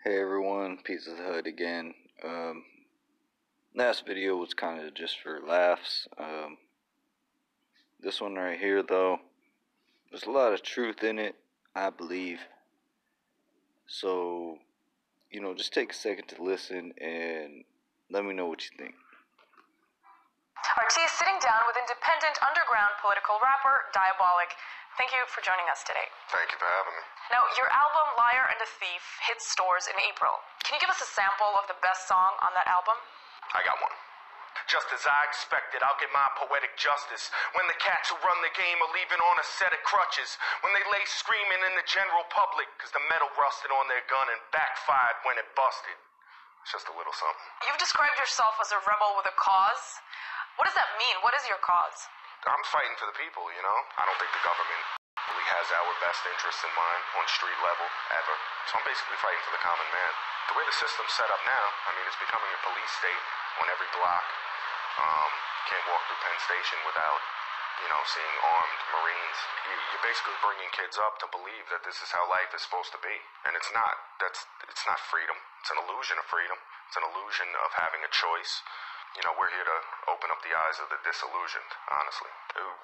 Hey everyone, Pizza the Hut again. Last video was kind of just for laughs. This one right here though, there's a lot of truth in it, I believe. So, just take a second to listen and let me know what you think. RT is sitting down with independent underground political rapper Diabolik. Thank you for joining us today. Thank you for having me. Now, your album Liar and a Thief hit stores in April. Can you give us a sample of the best song on that album? I got one. Just as I expected, I'll get my poetic justice. When the cats who run the game are leaving on a set of crutches. When they lay screaming in the general public, cause the metal rusted on their gun and backfired when it busted. It's just a little something. You've described yourself as a rebel with a cause. What does that mean? What is your cause? I'm fighting for the people, I don't think the government really has our best interests in mind on street level, ever. So I'm basically fighting for the common man. The way the system's set up now, it's becoming a police state on every block. Can't walk through Penn Station without, seeing armed Marines. You're basically bringing kids up to believe that this is how life is supposed to be. And it's not. It's not freedom. It's an illusion of freedom. It's an illusion of having a choice. We're here to open up the eyes of the disillusioned, honestly.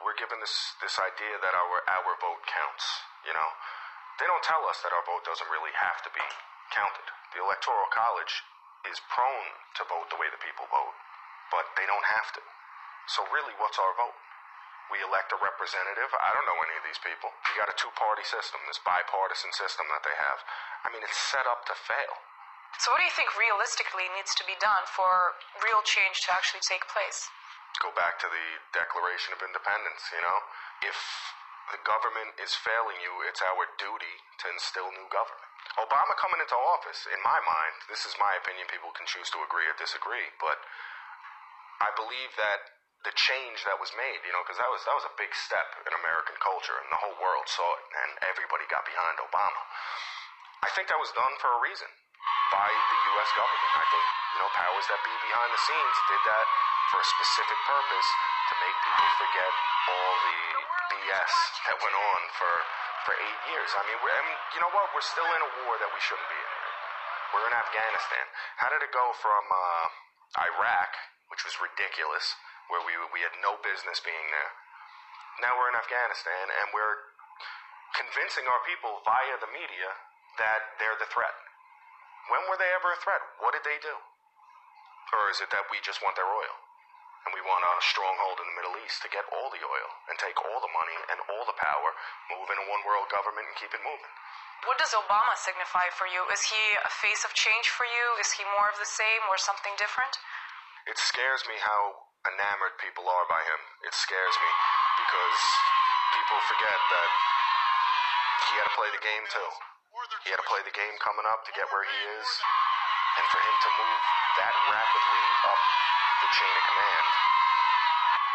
We're given this idea that our vote counts, They don't tell us that our vote doesn't really have to be counted. The Electoral College is prone to vote the way the people vote, but they don't have to. So really, what's our vote? We elect a representative. I don't know any of these people. You got a two-party system, this bipartisan system that they have. It's set up to fail. So what do you think realistically needs to be done for real change to actually take place? Go back to the Declaration of Independence, If the government is failing you, it's our duty to instill new government. Obama coming into office, in my mind, this is my opinion, people can choose to agree or disagree, but I believe that the change that was made, because that was a big step in American culture, and the whole world saw it, and everybody got behind Obama. I think that was done for a reason by the U.S. government. I think, powers that be behind the scenes did that for a specific purpose to make people forget all the BS that went on for 8 years. You know what? We're still in a war that we shouldn't be in. We're in Afghanistan. How did it go from Iraq, which was ridiculous, where we had no business being there? Now we're in Afghanistan, and we're convincing our people via the media that they're the threat. When were they ever a threat? What did they do? Or is it that we just want their oil? And we want a stronghold in the Middle East to get all the oil and take all the money and all the power, move in a one-world government and keep it moving. What does Obama signify for you? Is he a face of change for you? Is he more of the same or something different? It scares me how enamored people are by him. It scares me because people forget that he had to play the game too. He had to play the game coming up to get where he is, and for him to move that rapidly up the chain of command,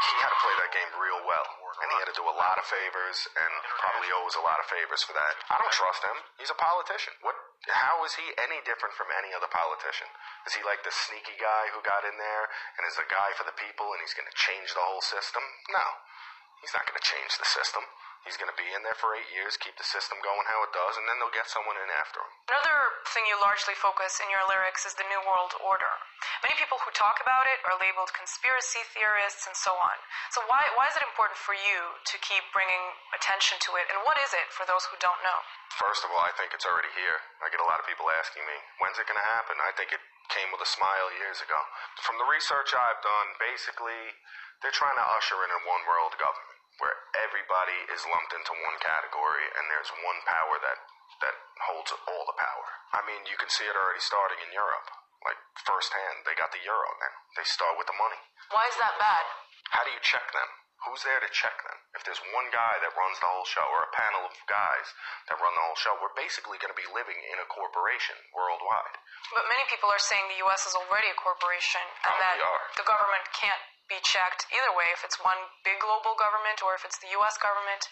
he had to play that game real well, and he had to do a lot of favors, and probably owes a lot of favors for that. I don't trust him. He's a politician. How is he any different from any other politician? Is he like the sneaky guy who got in there, and is a guy for the people, and he's going to change the whole system? No, he's not going to change the system. He's going to be in there for 8 years, keep the system going how it does, and then they'll get someone in after him. Another thing you largely focus in your lyrics is the New World Order. Many people who talk about it are labeled conspiracy theorists and so on. So why is it important for you to keep bringing attention to it, and what is it for those who don't know? First of all, I think it's already here. I get a lot of people asking me, when's it going to happen? I think it came with a smile years ago. From the research I've done, basically, they're trying to usher in a one-world government, where everybody is lumped into one category and there's one power that holds all the power. You can see it already starting in Europe. Like, firsthand, they got the euro now. They start with the money. Why is that bad? How do you check them? Who's there to check them? If there's one guy that runs the whole show, or a panel of guys that run the whole show, we're basically going to be living in a corporation worldwide. But many people are saying the U.S. is already a corporation, and that the government can't be checked either way, if it's one big global government or if it's the U.S. government.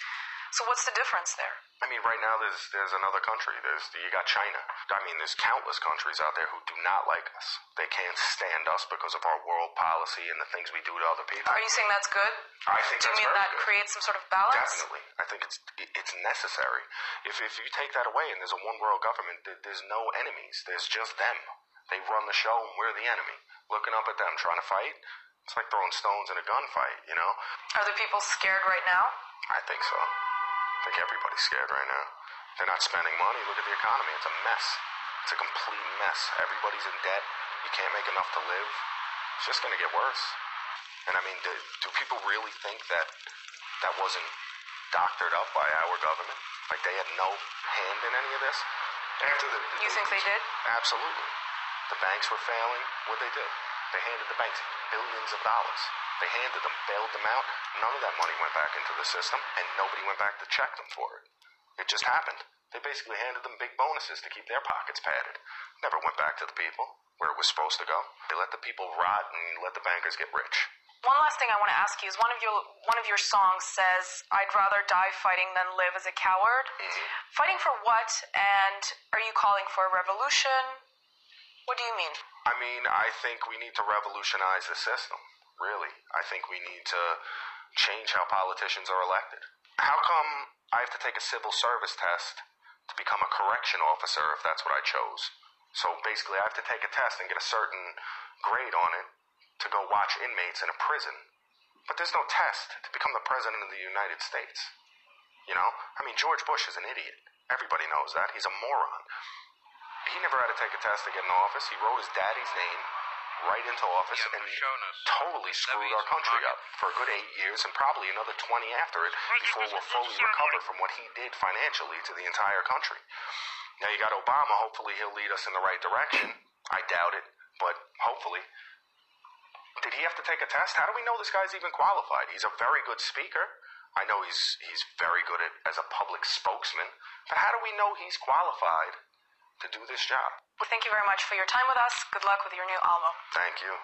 So what's the difference there? I mean, right now there's another country. You got China. I mean, there's countless countries out there who do not like us. They can't stand us because of our world policy and the things we do to other people. Are you saying that's good? I think Do you that's mean very that good. creates some sort of balance? Definitely. I think it's necessary. If you take that away and there's a one world government, there's no enemies. There's just them. They run the show and we're the enemy. Looking up at them, trying to fight, it's like throwing stones in a gunfight, you know? Are the people scared right now? I think so. I think everybody's scared right now. They're not spending money. Look at the economy. It's a mess. It's a complete mess. Everybody's in debt. You can't make enough to live. It's just going to get worse. And I mean, do people really think that wasn't doctored up by our government? Like they had no hand in any of this? You think they did? Absolutely. The banks were failing. What'd they do? They handed the banks billions of dollars. They handed them, bailed them out. None of that money went back into the system, and nobody went back to check them for it. It just happened. They basically handed them big bonuses to keep their pockets padded. Never went back to the people where it was supposed to go. They let the people rot and let the bankers get rich. One last thing I want to ask you is one of your songs says, "I'd rather die fighting than live as a coward." Mm-hmm. Fighting for what? And are you calling for a revolution? What do you mean? I mean, I think we need to revolutionize the system, really. I think we need to change how politicians are elected. How come I have to take a civil service test to become a correction officer if that's what I chose? So basically, I have to take a test and get a certain grade on it to go watch inmates in a prison. But there's no test to become the president of the United States. You know? I mean, George Bush is an idiot. Everybody knows that. He's a moron. He never had to take a test to get in office. He wrote his daddy's name right into office and totally screwed our country up for a good 8 years and probably another 20 after it before we'll fully recover from what he did financially to the entire country. Now you got Obama. Hopefully he'll lead us in the right direction. I doubt it, but hopefully. Did he have to take a test? How do we know this guy's even qualified? He's a very good speaker. I know he's very good as a public spokesman. But how do we know he's qualified to do this job? Well, thank you very much for your time with us. Good luck with your new album. Thank you.